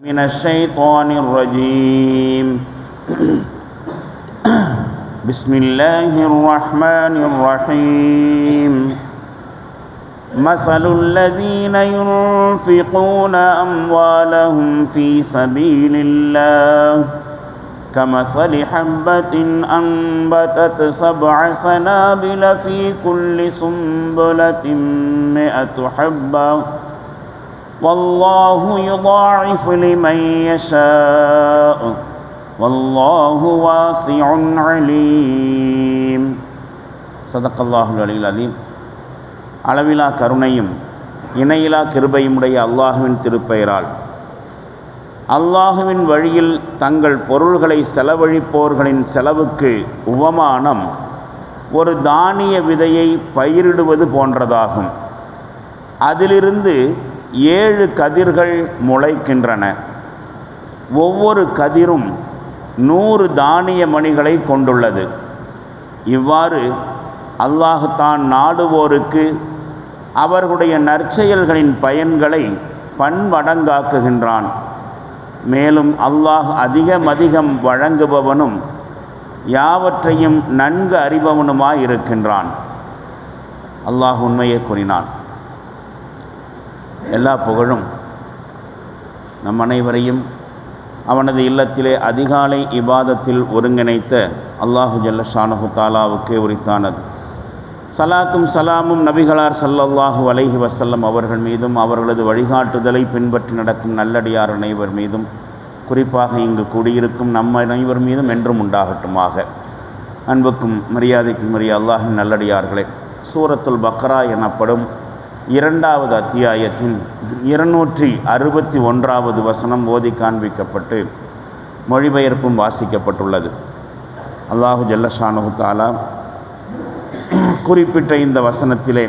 من الشيطان الرجيم بسم الله الرحمن الرحيم مثل الذين ينفقون أموالهم في سبيل الله كمثل حبة أنبتت 7 سنابل في كل سنبلة 100 حبة والله يضاعف لمن يشاء والله واسع عليم صدق الله العلي العظيم. அளவிலா கருணையும் இணையிலா கிருபையுமுடைய அல்லாஹுவின் திருப்பெயரால் அல்லாஹுவின் வழியில் தங்கள் பொருள்களை செலவழிப்போர்களின் செலவுக்கு உவமானம் ஒரு தானிய விதையை பயிரிடுவது போன்றதாகும். அதிலிருந்து 7 கதிர்கள் முளைக்கின்றன. ஒவ்வொரு கதிரும் 100 தானிய மணிகளை கொண்டுள்ளது. இவ்வாறு அல்லாஹ் தான் நாடுவோருக்கு அவர்களுடைய நற்செயல்களின் பயன்களை பன்மடங்காக்குகின்றான். மேலும் அல்லாஹ் அதிகம் வழங்குபவனும் யாவற்றையும் நன்கு அறிபவனுமாயிருக்கின்றான். அல்லாஹ் உண்மையை கூறினான். எல்லா புகழும் நம் அனைவரையும் அவனது இல்லத்திலே அதிகாலை இபாதத்தில் ஒருங்கிணைத்த அல்லாஹு ஜல்ல ஷானஹு தாலாவுக்கே உரித்தானது. சலாத்தும் சலாமும் நபிகளார் ஸல்லல்லாஹு அலைஹி வஸல்லம் அவர்கள் மீதும் அவர்களது வழிகாட்டுதலை பின்பற்றி நடக்கும் நல்லடியார் அனைவர் மீதும் குறிப்பாக இங்கு கூடியிருக்கும் நம் அனைவர் மீதும் என்றும் உண்டாகட்டுமாக. அன்புக்கும் மரியாதைக்கும் உரிய அல்லாஹின் நல்லடியார்களே, சூரத்துல் பக்ரா எனப்படும் 2வது அத்தியாயத்தின் 261வது வசனம் ஓதி காண்பிக்கப்பட்டு மொழிபெயர்ப்பும் வாசிக்கப்பட்டுள்ளது. அல்லாஹு ஜல்ல ஷானஹு தஆலா குறிப்பிட்ட இந்த வசனத்திலே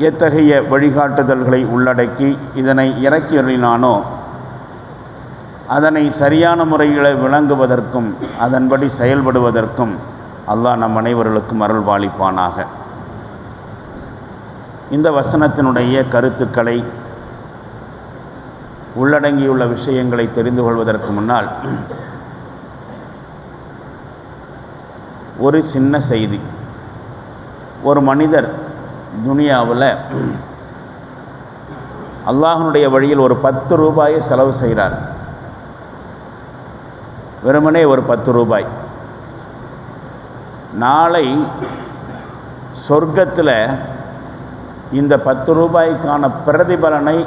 எத்தகைய வழிகாட்டுதல்களை உள்ளடக்கி இதனை இறக்கியருளினானோ அதனை சரியான முறையில் விளங்குவதற்கும் அதன்படி செயல்படுவதற்கும் அல்லாஹ் நம் அனைவர்களுக்கும் அருள் பாலிப்பானாக. இந்த வசனத்தினுடைய கருத்துக்களை உள்ளடங்கியுள்ள விஷயங்களை தெரிந்து கொள்வதற்கு முன்னால் ஒரு சின்ன செய்தி. ஒரு மனிதர் துனியாவில் அல்லாஹ்வுடைய வழியில் ஒரு 10 ரூபாயை செலவு செய்கிறார். வெறுமனே ஒரு 10 ரூபாய். நாளை சொர்க்கத்தில் இந்த 10 ரூபாய்க்கான பிரதிபலனை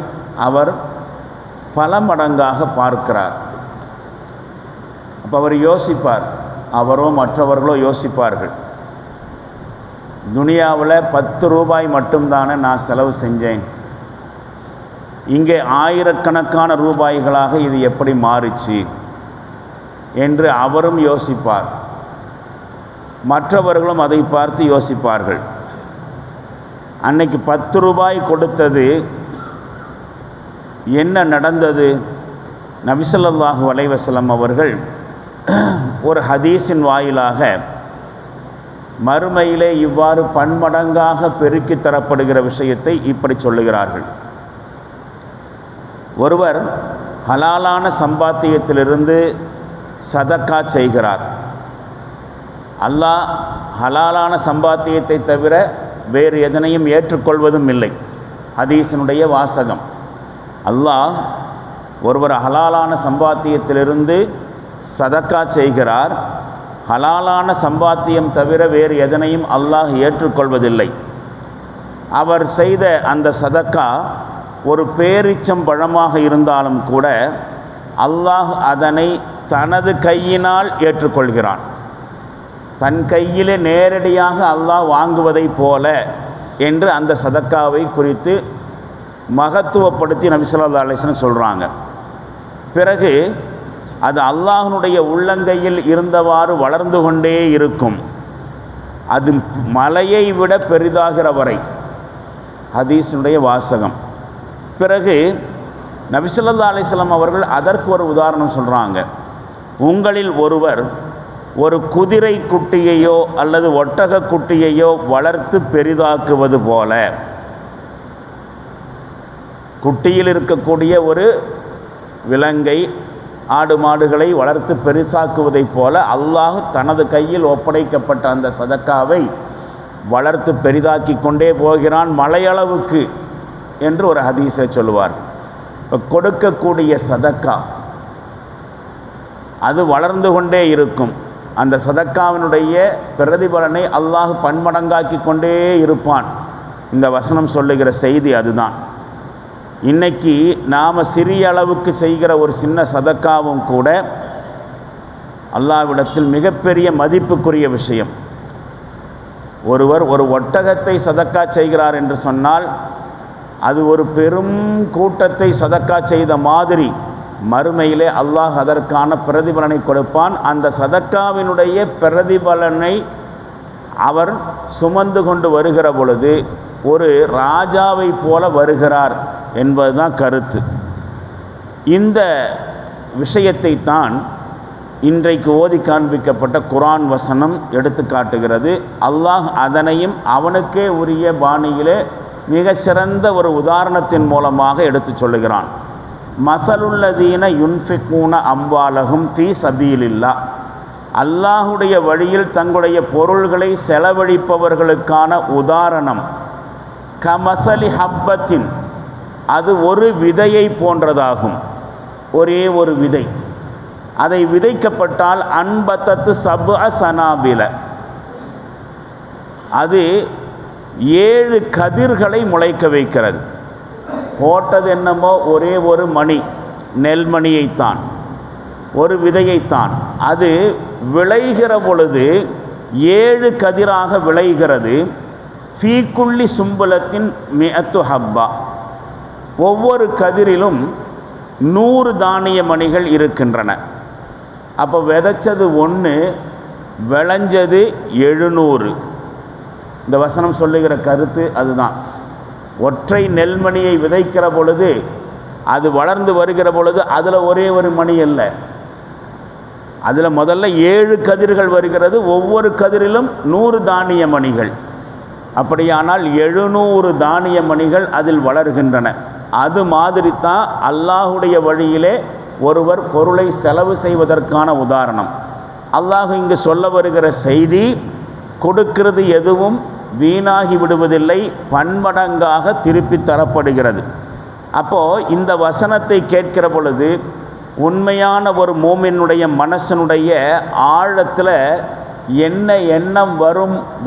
அவர் பல மடங்காக பார்க்கிறார். அப்போ அவர் யோசிப்பார், அவரோ மற்றவர்களோ யோசிப்பார்கள், துனியாவில் 10 ரூபாய் மட்டும்தானே நான் செலவு செஞ்சேன், இங்கே ஆயிரக்கணக்கான ரூபாய்களாக இது எப்படி மாறுச்சு என்று அவரும் யோசிப்பார். மற்றவர்களும் அதை பார்த்து யோசிப்பார்கள். அன்னைக்கு 10 ரூபாய் கொடுத்தது என்ன நடந்தது? நபி ஸல்லல்லாஹு அலைஹி வஸல்லம் அவர்கள் ஒரு ஹதீஸின் வாயிலாக மறுமையிலே இவ்வாறு பன்மடங்காக பெருக்கி தரப்படுகிற விஷயத்தை இப்படி சொல்லுகிறார்கள். ஒருவர் ஹலாலான சம்பாத்தியத்திலிருந்து சதக்கா செய்கிறார். அல்லாஹ் ஹலாலான சம்பாத்தியத்தை தவிர வேறு எதனையும் ஏற்றுக்கொள்வதும் இல்லை. ஹதீஸினுடைய வாசகம். அல்லாஹ் ஒருவர் ஹலாலான சம்பாத்தியத்திலிருந்து சதக்கா செய்கிறார். ஹலாலான சம்பாத்தியம் தவிர வேறு எதனையும் அல்லாஹ் ஏற்றுக்கொள்வதில்லை. அவர் செய்த அந்த சதக்கா ஒரு பேரீச்சம் பழமாக இருந்தாலும் கூட அல்லாஹ் அதனை தனது கையினால் ஏற்றுக்கொள்கிறான். தன் கையிலே நேரடியாக அல்லாஹ் வாங்குவதை போல என்று அந்த சதக்காவை குறித்து மகத்துவப்படுத்தி நபி ஸல்லல்லாஹு அலைஹி வஸல்லம் சொல்கிறாங்க. பிறகு அது அல்லாஹ்வுடைய உள்ளங்கையில் இருந்தவாறு வளர்ந்து கொண்டே இருக்கும். அது மலையை விட பெரிதாகிற வரை. ஹதீஸினுடைய வாசகம். பிறகு நபி ஸல்லல்லாஹு அலைஹி வஸல்லம் அவர்கள் அதற்கு ஒரு உதாரணம் சொல்கிறாங்க. உங்களில் ஒருவர் ஒரு குதிரை குட்டியையோ அல்லது ஒட்டக குட்டியையோ வளர்த்து பெரிதாக்குவது போல குட்டியில் இருக்கக்கூடிய ஒரு விலங்கை ஆடு மாடுகளை வளர்த்து பெருசாக்குவதைப் போல அல்லாஹ் தனது கையில் ஒப்படைக்கப்பட்ட அந்த சதக்காவை வளர்த்து பெரிதாக்கி கொண்டே போகிறான் மலையளவுக்கு என்று ஒரு ஹதீஸை சொல்லுவார். இப்போ கொடுக்கக்கூடிய சதக்கா அது வளர்ந்து கொண்டே இருக்கும். அந்த சதக்காவினுடைய பிரதிபலனை அல்லாஹ் பன்மடங்காக்கி கொண்டே இருப்பான். இந்த வசனம் சொல்லுகிற செய்தி அதுதான். இன்னைக்கு நாம் சிறிய அளவுக்கு செய்கிற ஒரு சின்ன சதக்காவும் கூட அல்லாஹ்விடத்தில் மிகப்பெரிய மதிப்புக்குரிய விஷயம். ஒருவர் ஒரு ஒட்டகத்தை சதக்கா செய்கிறார் என்று சொன்னால் அது ஒரு பெரும் கூட்டத்தை சதக்கா செய்த மாதிரி மறுமையிலே அல்லாஹ் அதற்கான பிரதிபலனை கொடுப்பான். அந்த சதக்காவினுடைய பிரதிபலனை அவர் சுமந்து கொண்டு வருகிற பொழுது ஒரு ராஜாவை போல வருகிறார் என்பதுதான் கருத்து. இந்த விஷயத்தை தான் இன்றைக்கு ஓதி காண்பிக்கப்பட்ட குர்ஆன் வசனம் எடுத்து காட்டுகிறது. அல்லாஹ் அதனையும் அவனுக்கே உரிய பாணியிலே மிக சிறந்த ஒரு உதாரணத்தின் மூலமாக எடுத்து சொல்லுகிறான். மஸலுல்லதீன யுன்ஃபிகூன அம்வாலஹும் ஃபீ சபீலில்லாஹ், அல்லாஹுடைய வழியில் தங்களுடைய பொருள்களை செலவழிப்பவர்களுக்கான உதாரணம் கமஸலி ஹப்பத்தின், அது ஒரு விதையை போன்றதாகும். ஒரே ஒரு விதை, அதை விதைக்கப்பட்டால் அன்பத்தத்து சப்அ சனாபில, அது 7 கதிர்களை முளைக்க வைக்கிறது. போட்டது என்னமோ ஒரே ஒரு மணி, நெல்மணியைத்தான், ஒரு விதையைத்தான். அது விளைகிற பொழுது 7 கதிராக விளைகிறது. ஃபீக்குள்ளி சும்பலத்தின் மிஅத்து ஹப்பா, ஒவ்வொரு கதிரிலும் 100 தானிய மணிகள் இருக்கின்றன. அப்போ விதைச்சது 1, விளைஞ்சது 700. இந்த வசனம் சொல்லுகிற கருத்து அதுதான். ஒற்றை நெல்மணியை விதைக்கிற பொழுது அது வளர்ந்து வருகிற பொழுது அதில் ஒரே ஒரு மணி அல்ல, அதில் முதல்ல 7 கதிர்கள் வருகிறது. ஒவ்வொரு கதிரிலும் 100 தானிய மணிகள். அப்படியானால் 700 தானிய மணிகள் அதில் வளர்கின்றன. அது மாதிரி தான் அல்லாஹுடைய வழியிலே ஒருவர் பொருளை செலவு செய்வதற்கான உதாரணம். அல்லாஹ் இங்கு சொல்ல வருகிற செய்தி, கொடுக்கிறது எதுவும் வீணாகி விடுவதில்லை, பன்மடங்காக திருப்பி தரப்படுகிறது. அப்போது இந்த வசனத்தை கேட்கிற பொழுது உண்மையான ஒரு மூமினுடைய மனசனுடைய ஆழத்தில் என்ன எண்ணம்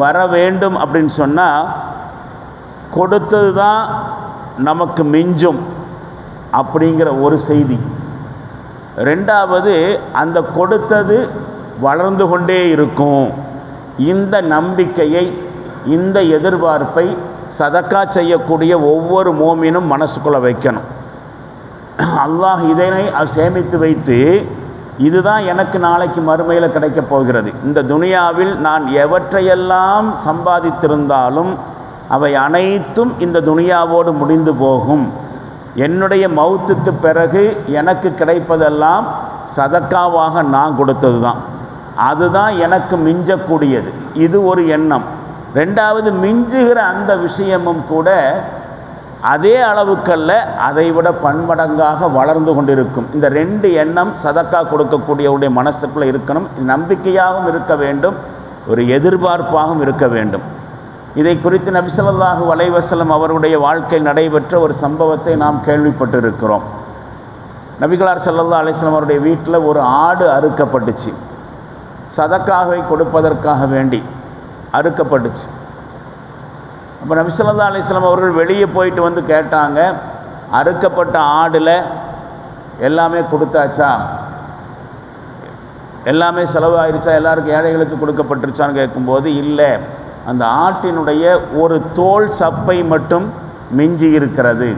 வர வேண்டும் அப்படின்னு சொன்னால், கொடுத்தது தான் நமக்கு மிஞ்சும் அப்படிங்கிற ஒரு செய்தி. ரெண்டாவது, அந்த கொடுத்தது வளர்ந்து கொண்டே இருக்கும். இந்த நம்பிக்கையை, இந்த எதிர்பார்ப்பை சதக்கா செய்யக்கூடிய ஒவ்வொரு மோமினும் மனசுக்குள்ளே வைக்கணும். அல்லாஹ் இதனை சேமித்து வைத்து, இதுதான் எனக்கு நாளைக்கு மறுமையில் கிடைக்கப் போகிறது. இந்த துனியாவில் நான் எவற்றையெல்லாம் சம்பாதித்திருந்தாலும் அவை அனைத்தும் இந்த துனியாவோடு முடிந்து போகும். என்னுடைய மௌத்துக்கு பிறகு எனக்கு கிடைப்பதெல்லாம் சதக்காவாக நான் கொடுத்தது தான், அதுதான் எனக்கு மிஞ்சக்கூடியது. இது ஒரு எண்ணம். ரெண்டாவது, மிஞ்சுகிற அந்த விஷயமும் கூட அதே அளவுக்கல்ல, அதைவிட பன்மடங்காக வளர்ந்து கொண்டிருக்கும். இந்த 2 எண்ணம் சதக்கா கொடுக்கக்கூடியவருடைய மனசுக்குள்ளே இருக்கணும். நம்பிக்கையாகவும் இருக்க வேண்டும், ஒரு எதிர்பார்ப்பாகவும் இருக்க வேண்டும். இதை குறித்து நபி ஸல்லல்லாஹு அலைஹி வஸல்லம் அவருடைய வாழ்க்கையில் நடைபெற்ற ஒரு சம்பவத்தை நாம் கேள்விப்பட்டிருக்கிறோம். நபிகளார் ஸல்லல்லாஹு அலைஹி வஸல்லம் அவருடைய வீட்டில் ஒரு ஆடு அறுக்கப்பட்டுச்சு. சதக்காவை கொடுப்பதற்காக வேண்டி அறுக்கப்பட்டுச்சு. அப்போ நபி ஸல்லல்லாஹு அலைஹி வஸல்லம் அவர்கள் வெளியே போயிட்டு வந்து கேட்டாங்க, அறுக்கப்பட்ட ஆடில் எல்லாமே கொடுத்தாச்சா, எல்லாமே செலவாயிருச்சா, எல்லாருக்கும் ஏழைகளுக்கு கொடுக்கப்பட்டுருச்சான்னு கேட்கும்போது, இல்லை, அந்த ஆட்டினுடைய ஒரு தோல் சப்பை மட்டும் மிஞ்சி இருக்கிறது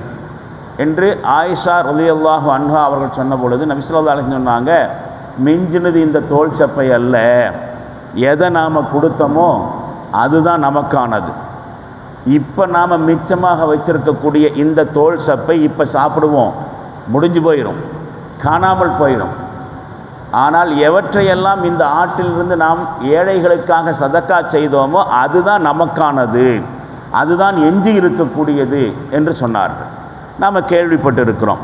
என்று ஆயிஷா ரலியல்லாஹு அன்ஹா அவர்கள் சொன்ன பொழுது நபி ஸல்லல்லாஹு அலைஹி வஸல்லம் சொன்னாங்க, மிஞ்சினது இந்த தோல் சப்பை அல்ல, எதை நாம் கொடுத்தோமோ அதுதான் நமக்கானது. இப்போ நாம் மிச்சமாக வச்சிருக்கக்கூடிய இந்த தோல் சப்பை இப்போ சாப்பிடுவோம், முடிஞ்சு போயிடும், காணாமல் போயிடும். ஆனால் எவற்றையெல்லாம் இந்த ஆட்டிலிருந்து நாம் ஏழைகளுக்காக சதக்கா செய்தோமோ அதுதான் நமக்கானது, அதுதான் எஞ்சி இருக்கக்கூடியது என்று சொன்னார்கள். நாம் கேள்விப்பட்டு இருக்கிறோம்.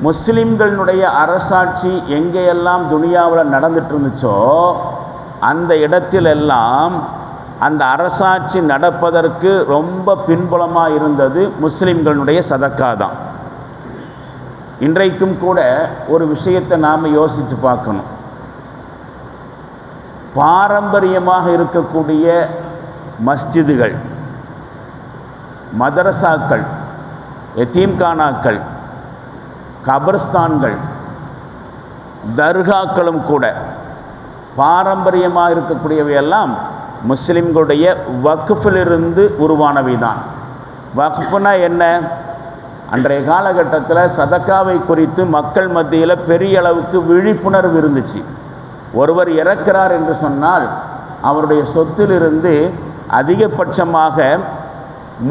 முஸ்லிம்களுடைய அரசாட்சி எங்கேயெல்லாம் துனியாவில் நடந்துட்டு இருந்துச்சோ அந்த இடத்திலெல்லாம் அந்த அரசாட்சி நடப்பதற்கு ரொம்ப பின்புலமாக இருந்தது முஸ்லிம்களுடைய சதக்கா தான். இன்றைக்கும் கூட ஒரு விஷயத்தை நாம் யோசித்து பார்க்கணும். பாரம்பரியமாக இருக்கக்கூடிய மஸ்ஜிதுகள், மதரசாக்கள், எத்தீம்கானாக்கள், கபர்ஸ்தான்கள், தர்காக்களும் கூட பாரம்பரியமாக இருக்கக்கூடியவையெல்லாம் முஸ்லிம்களுடைய வக்ஃபிலிருந்து உருவானவை தான். வக்ஃப்னா என்ன? அன்றைய காலகட்டத்தில் சதக்காவை குறித்து மக்கள் மத்தியில் பெரிய அளவுக்கு விழிப்புணர்வு இருந்துச்சு. ஒருவர் இறக்கிறார் என்று சொன்னால் அவருடைய சொத்திலிருந்து அதிகபட்சமாக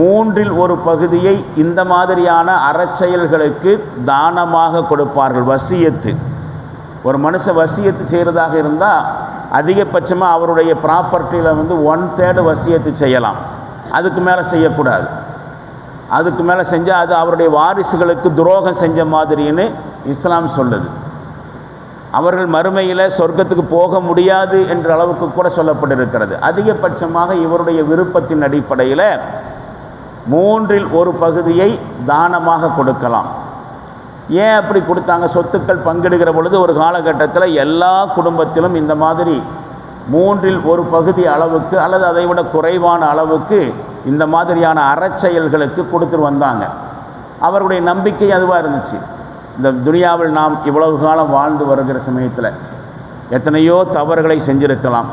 1/3 பகுதியை இந்த மாதிரியான அறச்செயல்களுக்கு தானமாக கொடுப்பார்கள். வசியத்து, ஒரு மனுஷன் வசியத்து செய்கிறதாக இருந்தால் அதிகபட்சமாக அவருடைய ப்ராப்பர்ட்டியில் 1/3 வசியத்து செய்யலாம். அதுக்கு மேலே செய்யக்கூடாது. அதுக்கு மேலே செஞ்சால் அது அவருடைய வாரிசுகளுக்கு துரோகம் செஞ்ச மாதிரின்னு இஸ்லாம் சொல்லுது. அவர்கள் மறுமையில் சொர்க்கத்துக்கு போக முடியாது என்ற அளவுக்கு கூட சொல்லப்பட்டிருக்கிறது. அதிகபட்சமாக இவருடைய விருப்பத்தின் அடிப்படையில் 1/3 பகுதியை தானமாக கொடுக்கலாம். ஏன் அப்படி கொடுத்தாங்க? சொத்துக்கள் பங்கிடுகிற பொழுது ஒரு காலகட்டத்தில் எல்லா குடும்பத்திலும் இந்த மாதிரி 1/3 பகுதி அளவுக்கு அல்லது அதை விட குறைவான அளவுக்கு இந்த மாதிரியான அறச்செயல்களுக்கு கொடுத்துட்டு வந்தாங்க. அவருடைய நம்பிக்கை அதுவாக இருந்துச்சு. இந்த துனியாவில் நாம் இவ்வளவு காலம் வாழ்ந்து வருகிற சமயத்தில் எத்தனையோ தவறுகளை செஞ்சிருக்கலாம்.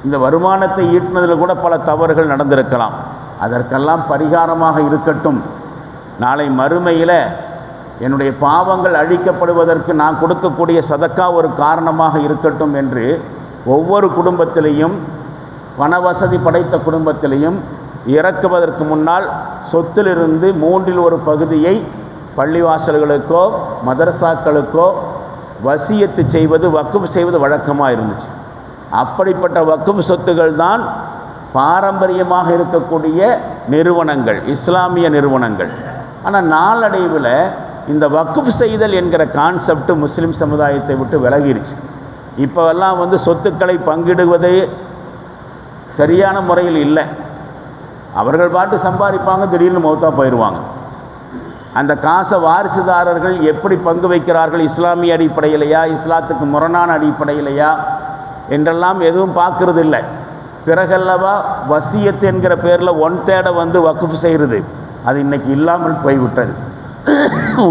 இந்த வருமானத்தை ஈட்டினதில் கூட பல தவறுகள் நடந்திருக்கலாம். அதற்கெல்லாம் பரிகாரமாக இருக்கட்டும், நாளை மறுமையில் என்னுடைய பாவங்கள் அழிக்கப்படுவதற்கு நான் கொடுக்கக்கூடிய சதக்கா ஒரு காரணமாக இருக்கட்டும் என்று ஒவ்வொரு குடும்பத்திலையும், பண வசதி படைத்த குடும்பத்திலையும் இறக்குவதற்கு முன்னால் சொத்திலிருந்து 1/3 பகுதியை பள்ளிவாசல்களுக்கோ மதரசாக்களுக்கோ வசியத்து செய்வது, வக்ஃப் செய்வது வழக்கமாக இருந்துச்சு. அப்படிப்பட்ட வக்ஃப் சொத்துகள் தான் பாரம்பரியமாக இருக்கக்கூடிய நிறுவனங்கள், இஸ்லாமிய நிறுவனங்கள். ஆனால் நாளடைவில் இந்த வக்ஃப் செய்தல் என்கிற கான்செப்ட் முஸ்லீம் சமுதாயத்தை விட்டு விலகிடுச்சு. இப்போல்லாம் சொத்துக்களை பங்கிடுவதே சரியான முறையில் இல்லை. அவர்கள் பாட்டு சம்பாதிப்பாங்க, திடீர்னு மௌத்தா போயிடுவாங்க. அந்த காசை வாரிசுதாரர்கள் எப்படி பங்கு வைக்கிறார்கள், இஸ்லாமிய அடிப்படையிலையா, இஸ்லாத்துக்கு முரணான அடிப்படையிலையா என்றெல்லாம் எதுவும் பார்க்கறது இல்லை. பிறகல்லவா வசியத்து என்கிற பேரில் 1/3 வக்ஃப் செய்கிறது. அது இன்றைக்கி இல்லாமல் போய்விட்டது.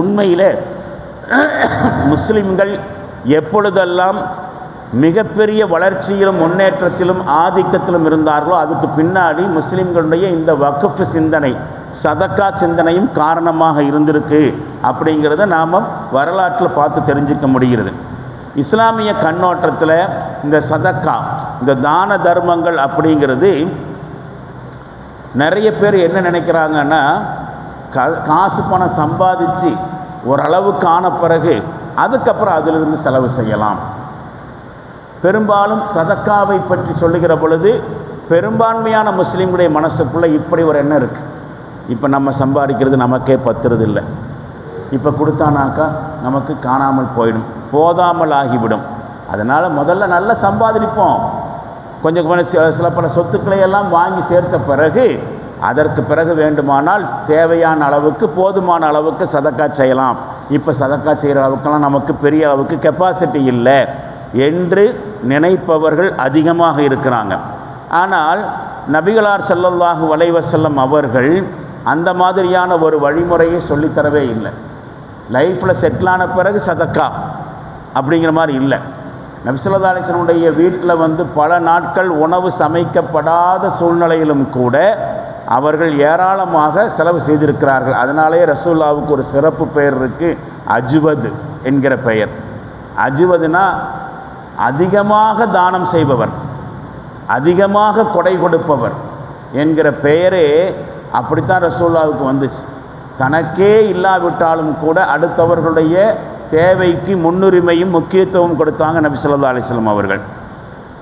உண்மையிலே முஸ்லிம்கள் எப்பொழுதெல்லாம் மிகப்பெரிய வளர்ச்சியிலும் முன்னேற்றத்திலும் ஆதிக்கத்திலும் இருந்தார்களோ அதுக்கு பின்னாடி முஸ்லிம்களுடைய இந்த வக்ஃப் சிந்தனை, சதக்கா சிந்தனையும் காரணமாக இருந்திருக்கு அப்படிங்கிறத நாம் வரலாற்றில் பார்த்து தெரிஞ்சுக்க முடிகிறது. இஸ்லாமிய கண்ணோட்டத்தில் இந்த சதக்கா, இந்த தான தர்மங்கள் அப்படிங்கிறது நிறைய பேர் என்ன நினைக்கிறாங்கன்னா, காசு பணம் சம்பாதிச்சு ஓரளவுக்கு ஆன பிறகு அதுக்கப்புறம் அதிலிருந்து செலவு செய்யலாம். பெரும்பாலும் சதக்காவை பற்றி சொல்லுகிற பொழுது பெரும்பான்மையான முஸ்லீம்களுடைய மனசுக்குள்ளே இப்படி ஒரு எண்ணம் இருக்குது. இப்போ நம்ம சம்பாதிக்கிறது நமக்கே பத்துறது இல்லை, இப்போ கொடுத்தானாக்கா நமக்கு காணாமல் போயிடும், போதாமல் ஆகிவிடும். அதனால் முதல்ல நல்லா சம்பாதிப்போம், கொஞ்சம் சில பல சொத்துக்களை எல்லாம் வாங்கி சேர்த்த பிறகு அதற்கு பிறகு வேண்டுமானால் தேவையான அளவுக்கு, போதுமான அளவுக்கு சதக்கா செய்யலாம். இப்போ சதக்கா செய்கிற அளவுக்கெல்லாம் நமக்கு பெரிய அளவுக்கு கெப்பாசிட்டி இல்லை என்று நினைப்பவர்கள் அதிகமாக இருக்கிறாங்க. ஆனால் நபிகளார் ஸல்லல்லாஹு அலைஹி வஸல்லம் அவர்கள் அந்த மாதிரியான ஒரு வழிமுறையை சொல்லித்தரவே இல்லை. லைஃப்பில் செட்டிலான பிறகு சதக்கா அப்படிங்கிற மாதிரி இல்லை. நபி ஸல்லல்லாஹு அலைஹி வஸல்லம் வீட்டில் பல நாட்கள் உணவு சமைக்கப்படாத சூழ்நிலையிலும் கூட அவர்கள் ஏராளமாக செலவு செய்திருக்கிறார்கள். அதனாலேயே ரசூலுல்லாஹ்வுக்கு ஒரு சிறப்பு பெயர் இருக்குது, அஜ்வத் என்கிற பெயர். அஜ்வதுனா அதிகமாக தானம் செய்பவர், அதிகமாக கொடை கொடுப்பவர் என்கிற பெயரே அப்படித்தான் ரசூலுல்லாஹ்வுக்கு வந்துச்சு. தனக்கே இல்லாவிட்டாலும் கூட அடுத்தவர்களுடைய தேவைக்கு முன்னுரிமையும் முக்கியத்துவம் கொடுத்தாங்க நபி ஸல்லல்லாஹு அலைஹி வஸல்லம் அவர்கள்.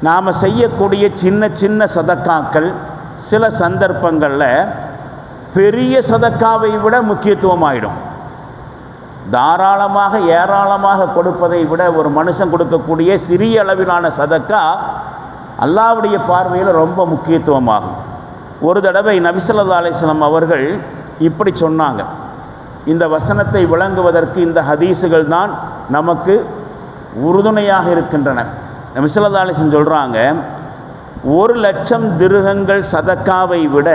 நாம் செய்யக்கூடிய சின்ன சின்ன சதக்காக்கள் சில சந்தர்ப்பங்களில் பெரிய சதக்காவை விட முக்கியத்துவம் ஆகிடும். தாராளமாக ஏராளமாக கொடுப்பதை விட ஒரு மனுஷன் கொடுக்கக்கூடிய சிறிய அளவிலான சதக்கா அல்லாஹ்வுடைய பார்வையில் ரொம்ப முக்கியத்துவமாகும். ஒரு தடவை நபி ஸல்லல்லாஹு அலைஹி வஸல்லம் அவர்கள் இப்படி சொன்னாங்க. இந்த வசனத்தை விளங்குவதற்கு இந்த ஹதீஸுகள் தான் நமக்கு உறுதுணையாக இருக்கின்றன. நபி ஸல்லல்லாஹு அலைஹி வஸல்லம் சொல்கிறாங்க, 1,00,000 திர்ஹங்கள் சதக்காவை விட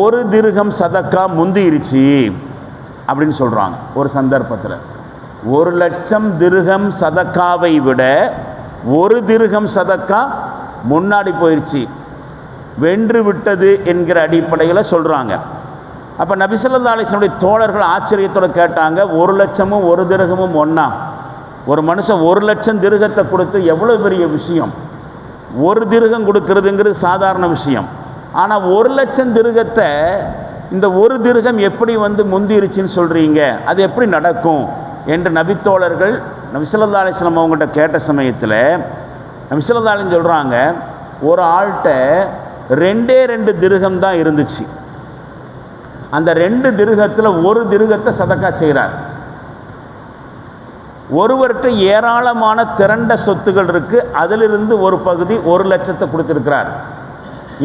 1 திர்ஹம் சதக்கா முந்திருச்சு அப்படின்னு சொல்கிறாங்க. ஒரு சந்தர்ப்பத்தில் 1,00,000 திர்ஹம் சதக்காவை விட 1 திர்ஹம் சதக்கா முன்னாடி போயிடுச்சு, வென்று விட்டது என்கிற அடிப்படையில் சொல்கிறாங்க. அப்போ நபி ஸல்லல்லாஹு அலைஹி வஸல்லம் தோழர்கள் ஆச்சரியத்தோடு கேட்டாங்க, 1,00,000ம் 1 திர்ஹமும் ஒன்றா? ஒரு மனுஷன் 1,00,000 திர்ஹத்தை கொடுத்து எவ்வளோ பெரிய விஷயம்! 1 திர்ஹம் கொடுக்கறதுங்கிறது சாதாரண விஷயம். ஆனால் 1,00,000 திர்ஹத்தை இந்த 1 திர்ஹம் எப்படி முந்திருச்சுன்னு சொல்கிறீங்க, அது எப்படி நடக்கும் என்று நபித்தோழர்கள் நபி ஸல்லல்லாஹு அலைஹி வஸல்லம் அவங்கள்ட்ட கேட்ட சமயத்தில் நபி ஸல்லல்லாஹு அலைஹி வஸல்லம் சொல்கிறாங்க, ஒரு ஆள்கிட்ட 2 திர்ஹம் தான் இருந்துச்சு. அந்த 2 திர்ஹத்தில் 1 திர்ஹத்தை சதக்கா செய்கிறார். ஒருவர்கிட்ட ஏராளமான திரண்ட சொத்துகள் இருக்குது, அதிலிருந்து ஒரு பகுதி 1,00,000 கொடுத்துருக்கிறார்.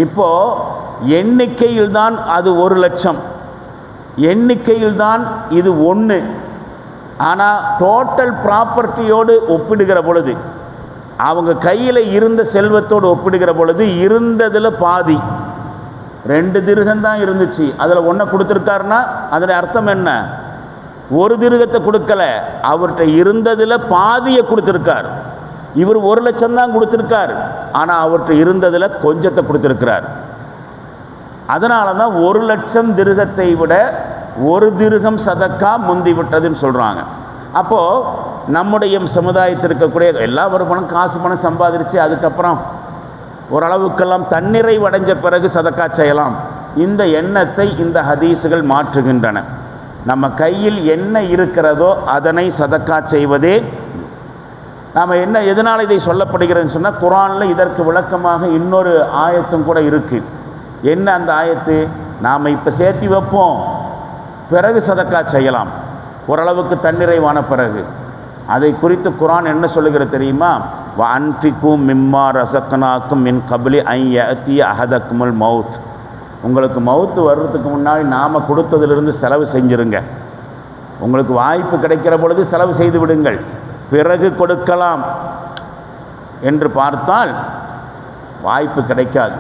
இப்போது எண்ணிக்கையில் தான் அது 1,00,000, எண்ணிக்கையில் தான் இது 1. ஆனால் டோட்டல் ப்ராப்பர்ட்டியோடு ஒப்பிடுகிற பொழுது, அவங்க கையில் இருந்த செல்வத்தோடு ஒப்பிடுகிற பொழுது இருந்ததில் பாதி 2 திர்ஹம் தான் இருந்துச்சு, அதில் 1 கொடுத்துருக்காருன்னா அதனுடைய அர்த்தம் என்ன? 1 திர்ஹத்தை கொடுக்கல, அவர்கிட்ட இருந்ததில் பாதியை கொடுத்துருக்கார். இவர் 1,00,000 தான் கொடுத்துருக்கார், ஆனால் அவர்கிட்ட இருந்ததில் கொஞ்சத்தை கொடுத்துருக்கிறார். அதனால தான் 1,00,000 திர்ஹத்தை விட 1 திர்ஹம் சதக்கா முந்தி விட்டதுன்னு சொல்கிறாங்க. அப்போது நம்முடைய சமுதாயத்தில் இருக்கக்கூடிய எல்லா வருமானம் காசு பணம் சம்பாதிச்சு அதுக்கப்புறம் ஓரளவுக்கெல்லாம் தன்னிறைவு அடைஞ்ச பிறகு சதக்கா செய்யலாம். இந்த எண்ணத்தை இந்த ஹதீஸுகள் மாற்றுகின்றன. நம்ம கையில் என்ன இருக்கிறதோ அதனை சதக்கா செய்வதே. நாம் எதனால் இதை சொல்லப்படுகிறதுன்னு சொன்னால், குர்ஆனில் இதற்கு விளக்கமாக இன்னொரு ஆயத்தும் கூட இருக்குது. என்ன அந்த ஆயத்து? நாம் இப்போ சேர்த்தி வைப்போம், பிறகு சதக்கா செய்யலாம், ஓரளவுக்கு தன்னிறைவான பிறகு. அதை குறித்து குர்ஆன் என்ன சொல்லுகிறது தெரியுமா? வஅன்ஃபிகு மிம்மா ரஸக்னாக்கும் மின் கப்லி அன் யஅதிய அஹதக்குமுல் மௌத். உங்களுக்கு மௌத்து வர்றதுக்கு முன்னாடி நாம் கொடுத்ததிலிருந்து செலவு செஞ்சுருங்க. உங்களுக்கு வாய்ப்பு கிடைக்கிற பொழுது செலவு செய்து விடுங்கள், பிறகு கொடுக்கலாம் என்று பார்த்தால் வாய்ப்பு கிடைக்காது.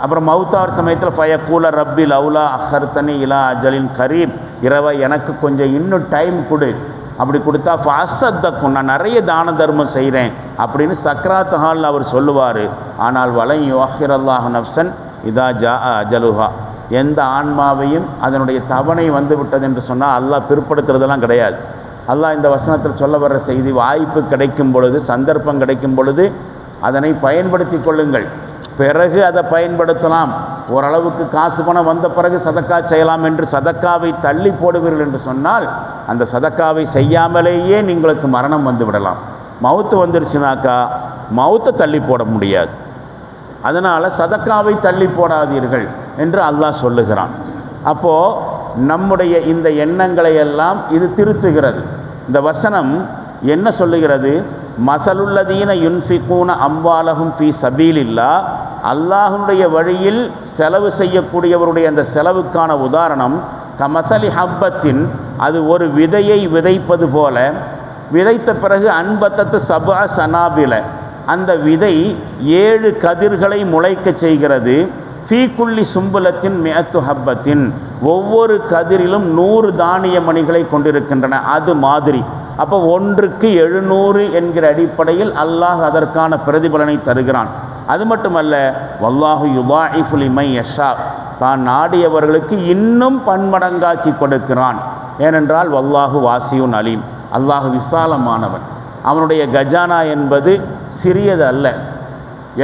அப்புறம் மௌத்தார் சமயத்தில் ஃபயக்கூல ரப்பி லவ்லா அஹர்தனி இலா அஜலின் கரீப், இரவை எனக்கு கொஞ்சம் இன்னும் டைம் கொடு, அப்படி கொடுத்தா ஃபாசத்தக்கும் நான் நிறைய தான தர்மம் செய்கிறேன் அப்படின்னு சக்ராத் ஹாலில் அவர் சொல்லுவார். ஆனால் வலை யுஅஹிரல்லாஹு நஃப்ஸன் இதா ஜா அஜலுஹா, எந்த ஆன்மாவையும் அதனுடைய தவணை வந்து விட்டது என்று சொன்னால் அல்லாஹ் பிற்படுத்துறதெல்லாம் கிடையாது. அல்லாஹ் இந்த வசனத்தில் சொல்ல வர்ற செய்தி, வாய்ப்பு கிடைக்கும் பொழுது, சந்தர்ப்பம் கிடைக்கும் பொழுது அதனை பயன்படுத்தி கொள்ளுங்கள், பிறகு அதை பயன்படுத்தலாம். ஓரளவுக்கு காசு பணம் வந்த பிறகு சதக்கா செய்யலாம் என்று சதக்காவை தள்ளி போடுவீர்கள் என்று சொன்னால் அந்த சதக்காவை செய்யாமலேயே உங்களுக்கு மரணம் வந்து விடலாம். மவுத்து வந்துருச்சுனாக்கா மவுத்தை தள்ளி போட முடியாது. அதனால் சதக்காவை தள்ளி போடாதீர்கள் என்று அல்லாஹ் சொல்லுகிறான். அப்போது நம்முடைய இந்த எண்ணங்களை எல்லாம் இது திருத்துகிறது. இந்த வசனம் என்ன சொல்லுகிறது? மசலுல்லதீன யுன்ஃபிகூன அம்வாலஹும் ஃபீ சபீலில்லாஹ், அல்லாஹ்வுடைய வழியில் செலவு செய்யக்கூடியவருடைய அந்த செலவுக்கான உதாரணம் கமசலி ஹப்பத்தின், அது ஒரு விதையை விதைப்பது போல, விதைத்த பிறகு அன்பத்தத்து சபா சனாபில, அந்த விதை 7 கதிர்களை முளைக்க செய்கிறது. ஃபீ குல்லி சும்புலத்தின் மிஅத்து ஹப்பத்தின், ஒவ்வொரு கதிரிலும் 100 தானிய மணிகளை கொண்டிருக்கின்றன. அது மாதிரி அப்போ 1க்கு 700 என்கிற அடிப்படையில் அல்லாஹ் அதற்கான பிரதிபலனை தருகிறான். அது மட்டுமல்ல, வல்லாஹு யுதாஇஃபு லிமன் யஷா, தான் நாடியவர்களுக்கு இன்னும் பன்மடங்காக்கி கொடுக்கிறான். ஏனென்றால் வல்லாஹு வாசியுன் அலீம், அல்லாஹ் விசாலமானவன். அவனுடைய கஜானா என்பது சிறியது அல்ல.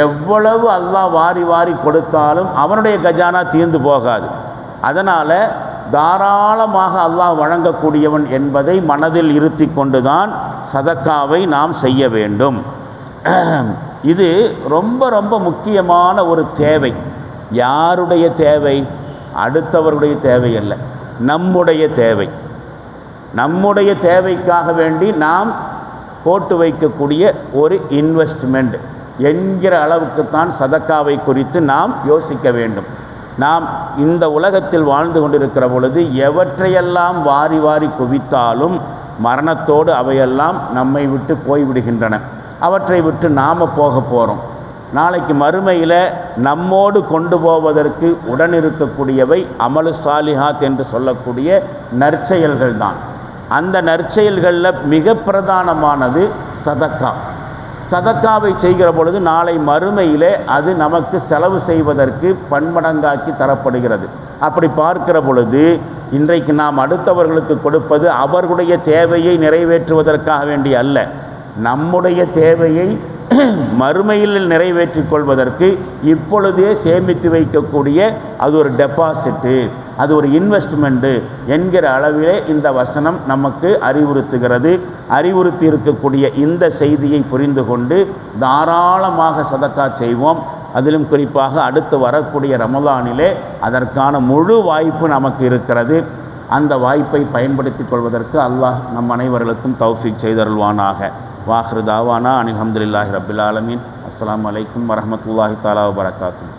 எவ்வளவு அல்லாஹ் வாரி வாரி கொடுத்தாலும் அவனுடைய கஜானா தீர்ந்து போகாது. அதனால் தாராளமாக அல்லாஹ் வழங்கக்கூடியவன் என்பதை மனதில் இருத்தி கொண்டுதான் சதக்காவை நாம் செய்ய வேண்டும். இது ரொம்ப ரொம்ப முக்கியமான ஒரு தேவை. யாருடைய தேவை? அடுத்தவருடைய தேவை அல்ல, நம்முடைய தேவை. நம்முடைய தேவைக்காக வேண்டி நாம் போட்டு வைக்கக்கூடிய ஒரு இன்வெஸ்ட்மெண்ட் என்கிற அளவுக்குத்தான் சதக்காவை குறித்து நாம் யோசிக்க வேண்டும். நாம் இந்த உலகத்தில் வாழ்ந்து கொண்டிருக்கிற பொழுது எவற்றையெல்லாம் வாரி வாரி குவித்தாலும் மரணத்தோடு அவையெல்லாம் நம்மை விட்டு போய்விடுகின்றன. அவற்றை விட்டு நாம் போக போகிறோம். நாளைக்கு மறுமையில் நம்மோடு கொண்டு போவதற்கு உடன் இருக்கக்கூடியவை அமலு சாலிஹாத் என்று சொல்லக்கூடிய நற்செயல்கள் தான். அந்த நற்செயல்களில் மிக பிரதானமானது சதக்கா. சதக்காவை செய்கிற பொழுது நாளை மறுமையிலே அது நமக்கு செலவு செய்வதற்கு பன்மடங்காக்கி தரப்படுகிறது. அப்படி பார்க்கிற பொழுது இன்றைக்கு நாம் அடுத்தவர்களுக்கு கொடுப்பது அவர்களுடைய தேவையை நிறைவேற்றுவதற்காக வேண்டி அல்ல, நம்முடைய தேவையை மறுமையில் நிறைவேற்றிக் கொள்வதற்கு இப்பொழுதே சேமித்து வைக்கக்கூடிய அது ஒரு டெபாசிட்டு, அது ஒரு இன்வெஸ்ட்மெண்ட்டு என்கிற அளவிலே இந்த வசனம் நமக்கு அறிவுறுத்துகிறது. அறிவுறுத்தி இருக்கக்கூடிய இந்த செய்தியை புரிந்து கொண்டு தாராளமாக சதக்கா செய்வோம். அதிலும் குறிப்பாக அடுத்து வரக்கூடிய ரமலானிலே அதற்கான முழு வாய்ப்பு நமக்கு இருக்கிறது. அந்த வாய்ப்பை பயன்படுத்திக் கொள்வதற்கு அல்லாஹ் நம் அனைவர்களுக்கும் தௌஃபீக் செய்தருள்வானாக. வாஹிரு தாவானா அல்ஹம்துலில்லாஹி ரப்பில் ஆலமீன். அஸ்ஸலாமு அலைக்கும் வரஹ்மத்துல்லாஹி தஆலா வபரகாத்துஹு.